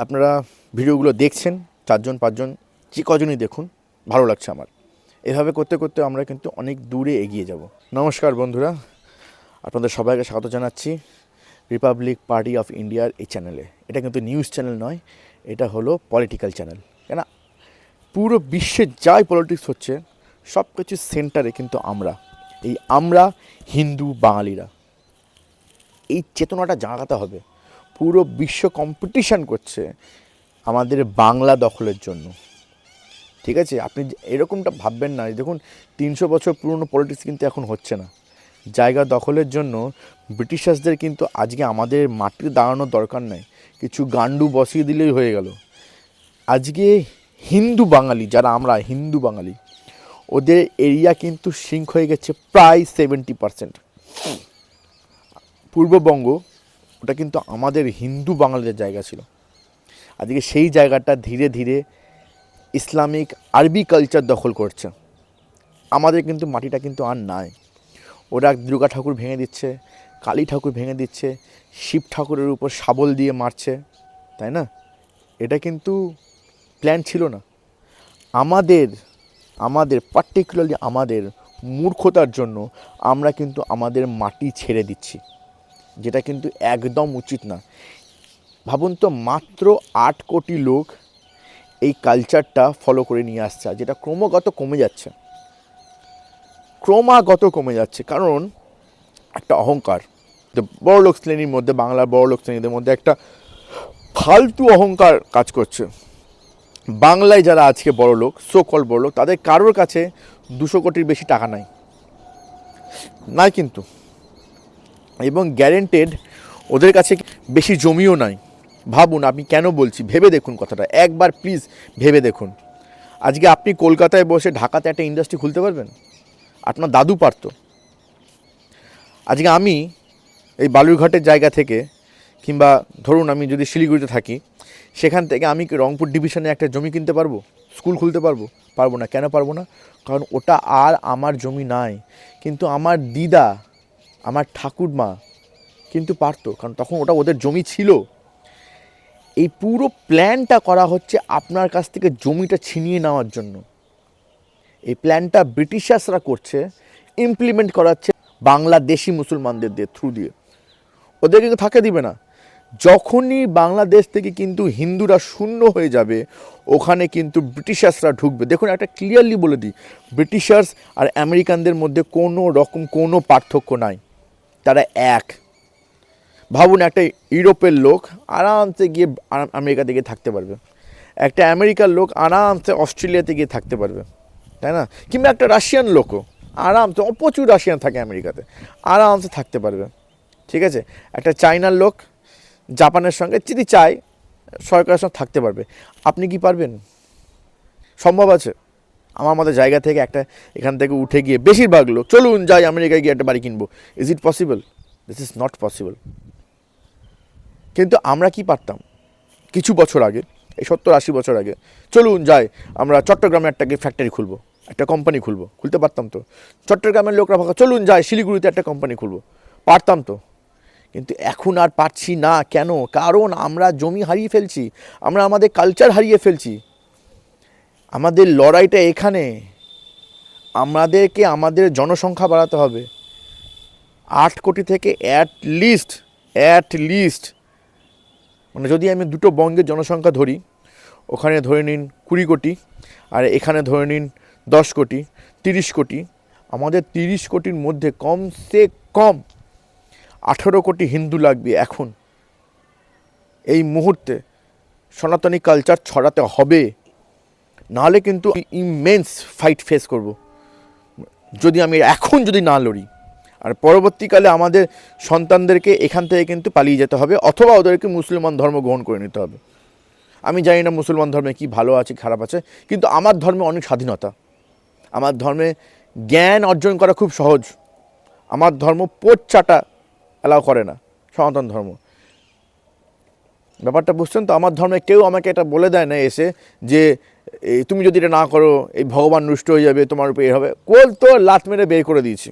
আপনারা ভিডিওগুলো দেখছেন, 4জন 5জন যে কজনই দেখুন, ভালো লাগছে আমার। এভাবে করতে করতে আমরা কিন্তু অনেক দূরে এগিয়ে যাব। নমস্কার বন্ধুরা, আপনাদের সবাইকে স্বাগত জানাচ্ছি রিপাবলিক পার্টি অফ ইন্ডিয়ার এই চ্যানেলে। এটা কিন্তু নিউজ চ্যানেল নয়, এটা হলো পলিটিক্যাল চ্যানেল। কেন, পুরো বিশ্বে যাই পলিটিক্স হচ্ছে সব কিছু সেন্টারে কিন্তু আমরা হিন্দু বাঙালিরা এই চেতনাটা জাগাতে হবে। পুরো বিশ্ব কম্পিটিশান করছে আমাদের বাংলা দখলের জন্য। ঠিক আছে, আপনি এরকমটা ভাববেন না। দেখুন, 300 বছর পুরনো পলিটিক্স কিন্তু এখন হচ্ছে না। জায়গা দখলের জন্য ব্রিটিশার্সদের কিন্তু আজকে আমাদের মাটিতে দাঁড়ানোর দরকার নেই, কিছু গান্ডু বসিয়ে দিলেই হয়ে গেল। আজকে হিন্দু বাঙালি যারা, আমরা হিন্দু বাঙালি, ওদের এরিয়া কিন্তু সিঙ্ক হয়ে গেছে প্রায় 70%। পূর্ববঙ্গ ওটা কিন্তু আমাদের হিন্দু বাঙালিদের জায়গা ছিল। আজকে সেই জায়গাটা ধীরে ধীরে ইসলামিক আরবি কালচার দখল করছে। আমাদের কিন্তু মাটিটা কিন্তু আর নাই। ওরা দুর্গা ঠাকুর ভেঙে দিচ্ছে, কালী ঠাকুর ভেঙে দিচ্ছে, শিব ঠাকুরের উপর শাবল দিয়ে মারছে, তাই না? এটা কিন্তু প্ল্যান ছিল না। আমাদের পার্টিকুলারলি আমাদের মূর্খতার জন্য আমরা কিন্তু আমাদের মাটি ছেড়ে দিচ্ছি, যেটা কিন্তু একদম উচিত না। ভাবুন তো, মাত্র 8 কোটি লোক এই কালচারটা ফলো করে নিয়ে আসছে, যেটা ক্রমাগত কমে যাচ্ছে। কারণ একটা অহংকার, বড়লোক শ্রেণীর মধ্যে, বাংলার বড়লোক শ্রেণীদের মধ্যে একটা ফালতু অহংকার কাজ করছে। বাংলায় যারা আজকে বড়লোক, সোকল বড়লোক, তাদের কারোর কাছে 200 কোটির বেশি টাকা নাই কিন্তু, এবং গ্যারেন্টেড ওদের কাছে বেশি জমিও নাই। ভাবুন, আপনি কেন বলছি, ভেবে দেখুন কথাটা একবার, প্লিজ ভেবে দেখুন। আজকে আপনি কলকাতায় বসে ঢাকাতে একটা ইন্ডাস্ট্রি খুলতে পারবেন? আপনার দাদু পারত। আজকে আমি এই বালুরঘাটের জায়গা থেকে, কিংবা ধরুন আমি যদি শিলিগুড়িতে থাকি, সেখান থেকে আমি কি রংপুর ডিভিশনে একটা জমি কিনতে পারবো, স্কুল খুলতে পারবো না। কেন পারবো না? কারণ ওটা আর আমার জমি নাই। কিন্তু আমার দিদা, আমার ঠাকুরমা কিন্তু পারতো, কারণ তখন ওটা ওদের জমি ছিল। এই পুরো প্ল্যানটা করা হচ্ছে আপনার কাছ থেকে জমিটা ছিনিয়ে নেওয়ার জন্য। এই প্ল্যানটা ব্রিটিশার্সরা করছে, ইমপ্লিমেন্ট করাচ্ছে বাংলাদেশি মুসলমানদের থ্রু দিয়ে। ওদেরকে কিন্তু থাকতে দিবে না। যখনই বাংলাদেশ থেকে কিন্তু হিন্দুরা শূন্য হয়ে যাবে, ওখানে কিন্তু ব্রিটিশার্সরা ঢুকবে। দেখুন, একটা ক্লিয়ারলি বলে দিই, ব্রিটিশার্স আর আমেরিকানদের মধ্যে কোনো পার্থক্য নাই, তারা এক। ভাবুন, একটা ইউরোপের লোক আরামসে গিয়ে আমেরিকাতে গিয়ে থাকতে পারবে, একটা আমেরিকার লোক আরামসে অস্ট্রেলিয়াতে গিয়ে থাকতে পারবে, তাই না? কিংবা একটা রাশিয়ান লোকও আরামসে, প্রচুর রাশিয়ান থাকে আমেরিকাতে, আরামসে থাকতে পারবে। ঠিক আছে, একটা চায়নার লোক জাপানের সঙ্গে যদি চায় সরকারের সঙ্গে থাকতে পারবে। আপনি কি পারবেন? সম্ভব আছে? আমার মতো জায়গা থেকে এখান থেকে উঠে গিয়ে বেশিরভাগ লোক চলুন যাই আমেরিকায় গিয়ে একটা বাড়ি কিনবো, is it possible? This is not possible. কিন্তু আমরা কি পারতাম কিছু বছর আগে, এই 70-80 বছর আগে, চলুন যাই আমরা চট্টগ্রামে একটা ফ্যাক্টরি খুলবো, একটা কোম্পানি খুলতে পারতাম তো। চট্টগ্রামের লোকরা ভাবে চলুন যাই শিলিগুড়িতে একটা কোম্পানি খুলবো, পারতাম তো। কিন্তু এখন আর পারছি না। কেন? কারণ আমরা জমি হারিয়ে ফেলছি, আমরা আমাদের কালচার হারিয়ে ফেলছি। আমাদের লড়াইটা এখানে। আমাদেরকে আমাদের জনসংখ্যা বাড়াতে হবে 8 কোটি থেকে অ্যাট লিস্ট, মানে যদি আমি দুটো বঙ্গের জনসংখ্যা ধরি, ওখানে ধরে নিন 20 কোটি, আর এখানে ধরে নিন 10 কোটি, 30 কোটি। আমাদের 30 কোটির মধ্যে কমসে কম 18 কোটি হিন্দু লাগবে এখন, এই মুহূর্তে। সনাতনী কালচার ছড়াতে হবে, নাহলে কিন্তু ইমেন্স ফাইট ফেস করব যদি না লড়ি। আর পরবর্তীকালে আমাদের সন্তানদেরকে এখান থেকে কিন্তু পালিয়ে যেতে হবে, অথবা ওদেরকে মুসলমান ধর্ম গ্রহণ করে নিতে হবে। আমি জানি না মুসলমান ধর্মে কি ভালো আছে খারাপ আছে, কিন্তু আমার ধর্মে অনেক স্বাধীনতা। আমার ধর্মে জ্ঞান অর্জন করা খুব সহজ। আমার ধর্ম পোট চাটা অ্যালাউ করে না, সনাতন ধর্ম। ব্যাপারটা বুঝছেন তো? আমার ধর্মে কেউ আমাকে এটা বলে দেয় না এসে যে তুমি যদি এটা না করো এই ভগবান রুষ্ট হয়ে যাবে, তোমার উপর এ হবে। তো লাত মেরে বের করে দিয়েছি।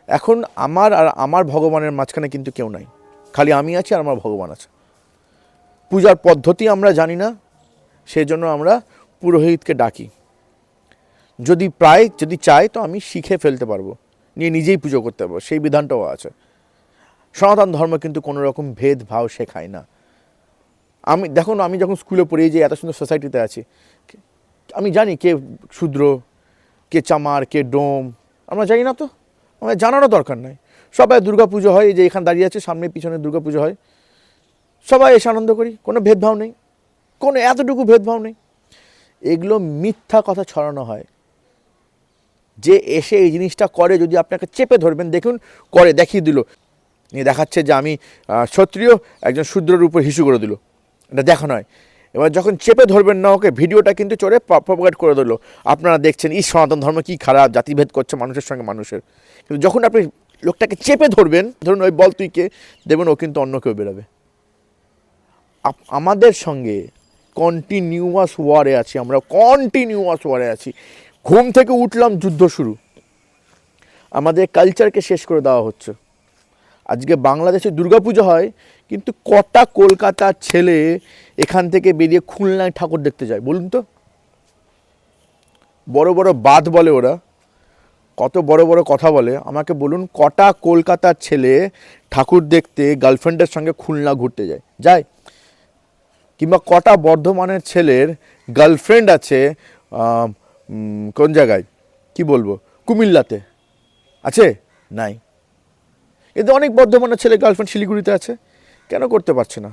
এখন আমার আর আমার ভগবানের মাঝখানে কিন্তু কেউ নাই, খালি আমি আছি আর আমার ভগবান আছে। পূজার পদ্ধতি আমরা জানি না, সেই জন্য আমরা পুরোহিতকে ডাকি। যদি চাই তো আমি শিখে ফেলতে পারবো, নিয়ে নিজেই পুজো করতে পারবো, সেই বিধানটাও আছে। সনাতন ধর্ম কিন্তু কোনো রকম ভেদভাব শেখায় না। আমি যখন স্কুলে পড়ি, যে এত সুন্দর সোসাইটিতে আছি, আমি জানি কে শূদ্র, কে চামার, কে ডোম, আমরা জানি না তো, আমাদের জানারও দরকার নাই। সবাই দুর্গা পুজো হয়, এই যে এখানে দাঁড়িয়ে আছে সামনে পিছনে দুর্গা পুজো হয়, সবাই এসে আনন্দ করি, কোনো ভেদভাব নেই, কোনো এতটুকু ভেদভাব নেই। এগুলো মিথ্যা কথা ছড়ানো হয়। যে এসে এই জিনিসটা করে, যদি আপনাকে চেপে ধরবেন, দেখুন করে দেখিয়ে দিল, নিয়ে দেখাচ্ছে যে আমি ক্ষত্রিয়, একজন শূদ্রের উপর হিসু করে দিল, এটা দেখা নয়। এবার যখন চেপে ধরবেন না ওকে, ভিডিওটা কিন্তু চড়ে প্রপাগেট করে দিল, আপনারা দেখছেন এই সনাতন ধর্ম কী খারাপ, জাতিভেদ করছে মানুষের সঙ্গে মানুষের। কিন্তু যখন আপনি লোকটাকে চেপে ধরবেন, ধরুন ওই বল তুই কে, দেবেন ও কিন্তু অন্য কেউ বেরোবে। আমাদের সঙ্গে কন্টিনিউয়াস ওয়ারে আছি, আমরা কন্টিনিউয়াস ওয়ারে আছি। ঘুম থেকে উঠলাম, যুদ্ধ শুরু, আমাদের কালচারকে শেষ করে দেওয়া হচ্ছে। আজকে বাংলাদেশে দুর্গাপুজো হয়, কিন্তু কটা কলকাতার ছেলে এখান থেকে বেরিয়ে খুলনায় ঠাকুর দেখতে যায় বলুন তো? বড় বড় বাদ বলে ওরা, কত বড় বড় কথা বলে, আমাকে বলুন কটা কলকাতার ছেলে ঠাকুর দেখতে গার্লফ্রেন্ডের সঙ্গে খুলনা ঘুরতে যায়? কিংবা কটা বর্ধমানের ছেলের গার্লফ্রেন্ড আছে কোন জায়গায়, কি বলবো, কুমিল্লাতে আছে? নাই। এতে অনেক বর্ধমানের ছেলে গার্লফ্রেন্ড শিলিগুড়িতে আছে, কেন করতে পারছে না?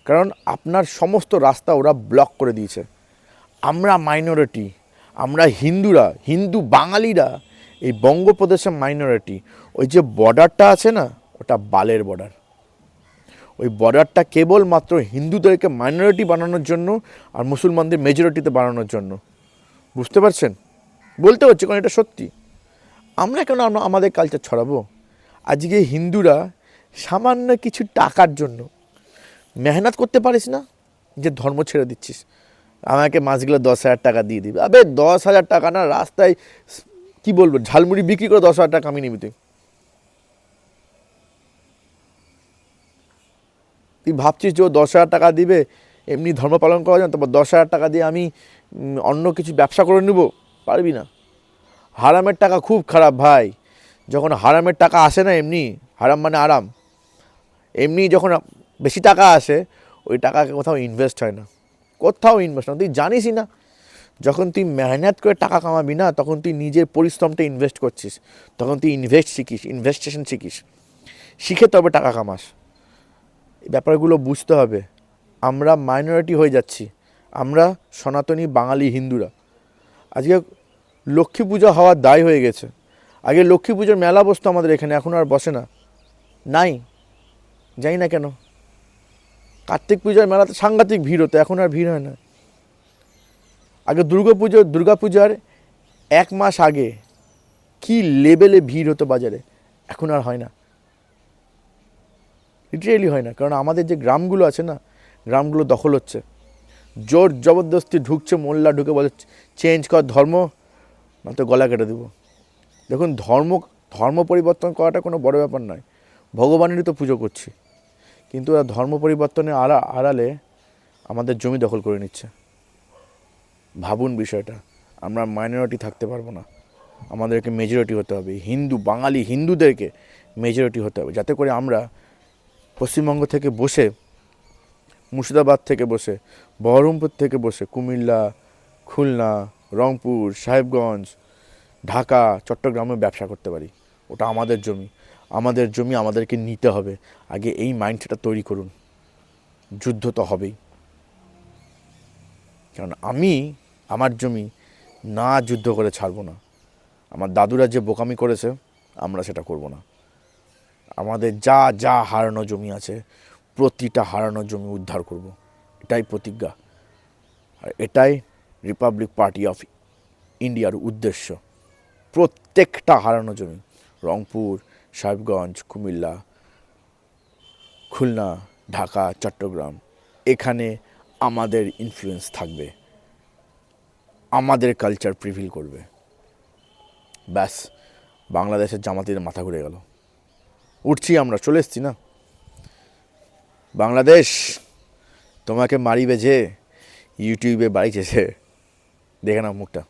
কারণ আপনার সমস্ত রাস্তা ওরা ব্লক করে দিয়েছে। আমরা মাইনরিটি, আমরা হিন্দুরা, হিন্দু বাঙালিরা এই বঙ্গপ্রদেশের মাইনরিটি। ওই যে বর্ডারটা আছে না, ওটা বালের বর্ডার। ওই বর্ডারটা কেবলমাত্র হিন্দুদেরকে মাইনরিটি বানানোর জন্য আর মুসলমানদের মেজরিটিতে বানানোর জন্য। বুঝতে পারছেন? বলতে হচ্ছে কারণ এটা সত্যি। আমরা কেন আমাদের কালচার ছড়াবো? আজকে হিন্দুরা সামান্য কিছু টাকার জন্য, মেহনত করতে পারিস না যে ধর্ম ছেড়ে দিচ্ছিস, আমাকে মাসগুলো 10,000 টাকা দিয়ে দিবি। আবে 10,000 টাকা না, রাস্তায় কি বলবো ঝালমুড়ি বিক্রি করে 10,000 টাকা আমি নিবি? তুই ভাবছিস যে ও 10,000 টাকা দিবে এমনি ধর্ম পালন করার জন্য, তারপর 10,000 টাকা দিয়ে আমি অন্য কিছু ব্যবসা করে নেব? পারবি না। হারামের টাকা খুব খারাপ ভাই। যখন হারামের টাকা আসে না, এমনি হারাম মানে আরাম, এমনি যখন বেশি টাকা আসে, ওই টাকাকে কোথাও ইনভেস্ট হয় না, কোথাও ইনভেস্ট না। তুই জানিসই না, যখন তুই মেহনত করে টাকা কামাবি না, তখন তুই নিজের পরিশ্রমটা ইনভেস্ট করছিস, তখন তুই ইনভেস্টেশন শিখিস, শিখে তবে টাকা কামাস। এই ব্যাপারগুলো বুঝতে হবে। আমরা মাইনরিটি হয়ে যাচ্ছি, আমরা সনাতনী বাঙালি হিন্দুরা। আজকে লক্ষ্মী পূজা হওয়ার দায় হয়ে গেছে। আগে লক্ষ্মী পুজোর মেলা বসতো আমাদের এখানে, এখন আর বসে না, নাই, জানি না কেন। কার্তিক পূজার মেলাতে সাংঘাতিক ভিড় হতো, এখন আর ভিড় হয় না। আগে দুর্গা পূজার 1 মাস আগে কি লেভেলে ভিড় হতো বাজারে, এখন আর হয় না, লিটারেলি হয় না। কারণ আমাদের যে গ্রামগুলো আছে না, গ্রামগুলো দখল হচ্ছে, জোর জবরদস্তি ঢুকছে, মোল্লা ঢুকে বলে চেঞ্জ কর ধর্ম, না তো গলা কেটে দেবো। দেখুন, ধর্ম পরিবর্তন করাটা কোনো বড় ব্যাপার নয়, ভগবানেরই তো পুজো করছি, কিন্তু ধর্ম পরিবর্তনের আড়ালে আমাদের জমি দখল করে নিচ্ছে। ভাবুন বিষয়টা। আমরা মাইনরিটি থাকতে পারবো না, আমাদেরকে মেজরিটি হতে হবে। বাঙালি হিন্দুদেরকে মেজরিটি হতে হবে, যাতে করে আমরা পশ্চিমবঙ্গ থেকে বসে, মুর্শিদাবাদ থেকে বসে, বহরমপুর থেকে বসে, কুমিল্লা, খুলনা, রংপুর, সাহেবগঞ্জ, ঢাকা, চট্টগ্রামে ব্যবসা করতে পারি। ওটা আমাদের জমি, আমাদেরকে নিতে হবে। আগে এই মাইন্ডসেটটা তৈরি করুন, যুদ্ধ তো হবেই। কারণ আমার জমি না যুদ্ধ করে ছাড়বো না। আমার দাদুরা যে বোকামি করেছে, আমরা সেটা করব না। আমাদের যা হারানো জমি আছে, প্রতিটা হারানো জমি উদ্ধার করব, এটাই প্রতিজ্ঞা। আর এটাই রিপাবলিক পার্টি অফ ইন্ডিয়ার উদ্দেশ্য। প্রত্যেকটা হারানো জমি, রংপুর, সাহেবগঞ্জ, কুমিল্লা, খুলনা, ঢাকা, চট্টগ্রাম, এখানে আমাদের ইনফ্লুয়েন্স থাকবে, আমাদের কালচার প্রিভিল করবে। ব্যাস, বাংলাদেশের জামাতিদের মাথা ঘুরে গেল। উঠছি, আমরা চলে এসেছি না। বাংলাদেশ তোমাকে মারিবে যে ইউটিউবে বাড়িছে সে, দেখে নাও মুখটা।